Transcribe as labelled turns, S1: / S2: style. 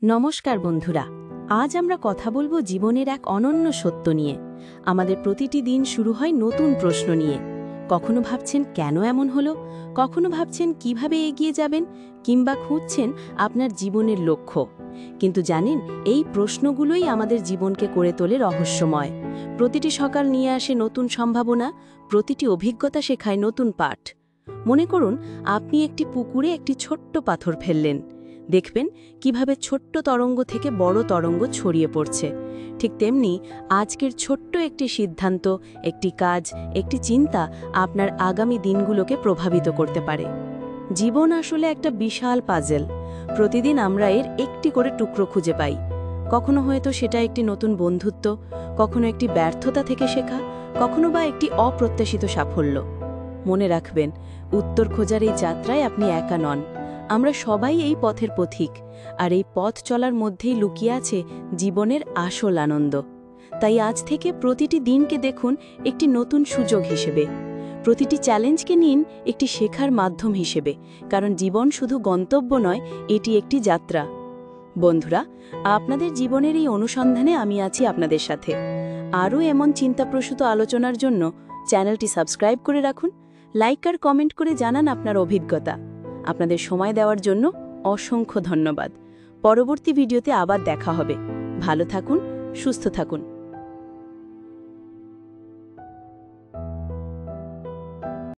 S1: নমস্কার বন্ধুরা, আজ আমরা কথা বলবো জীবনের এক অনন্য সত্য নিয়ে। আমাদের প্রতিটি দিন শুরু হয় নতুন প্রশ্ন নিয়ে। কখনো ভাবছেন কেন এমন হলো, কখনো ভাবছেন কিভাবে এগিয়ে যাবেন, কিংবা খুঁজছেন আপনার জীবনের লক্ষ্য। কিন্তু জানেন, এই প্রশ্নগুলোই আমাদের জীবনকে করে তোলে রহস্যময়। প্রতিটি সকাল নিয়ে আসে নতুন সম্ভাবনা, প্রতিটি অভিজ্ঞতা শেখায় নতুন পাঠ। মনে করুন, আপনি একটি পুকুরে একটি ছোট্ট পাথর ফেললেন। দেখবেন কিভাবে ছোট্ট তরঙ্গ থেকে বড় তরঙ্গ ছড়িয়ে পড়ছে। ঠিক তেমনি আজকের ছোট্ট একটি সিদ্ধান্ত, একটি কাজ, একটি চিন্তা আপনার আগামী দিনগুলোকে প্রভাবিত করতে পারে। জীবন আসলে একটা বিশাল পাজেল। প্রতিদিন আমরা এর একটি করে টুকরো খুঁজে পাই। কখনো হয়তো সেটা একটি নতুন বন্ধুত্ব, কখনো একটি ব্যর্থতা থেকে শেখা, কখনো বা একটি অপ্রত্যাশিত সাফল্য। মনে রাখবেন, উত্তর খোঁজার এই যাত্রায় আপনি একা নন। আমরা সবাই এই পথের পথিক, আর এই পথ চলার মধ্যেই লুকিয়ে আছে জীবনের আসল আনন্দ। তাই আজ থেকে প্রতিটি দিনকে দেখুন একটি নতুন সুযোগ হিসেবে। প্রতিটি চ্যালেঞ্জকে নিন একটি শেখার মাধ্যম হিসেবে, কারণ জীবন শুধু গন্তব্য নয়, এটি একটি যাত্রা। বন্ধুরা, আপনাদের জীবনের এই অনুসন্ধানে আমি আছি আপনাদের সাথে। আরও এমন চিন্তাপ্রসূত আলোচনার জন্য চ্যানেলটি সাবস্ক্রাইব করে রাখুন, লাইক আর কমেন্ট করে জানান আপনার অভিজ্ঞতা। আপনাদের সময় দেওয়ার জন্য অসংখ্য ধন্যবাদ। পরবর্তী ভিডিওতে আবার দেখা হবে। ভালো থাকুন, সুস্থ থাকুন।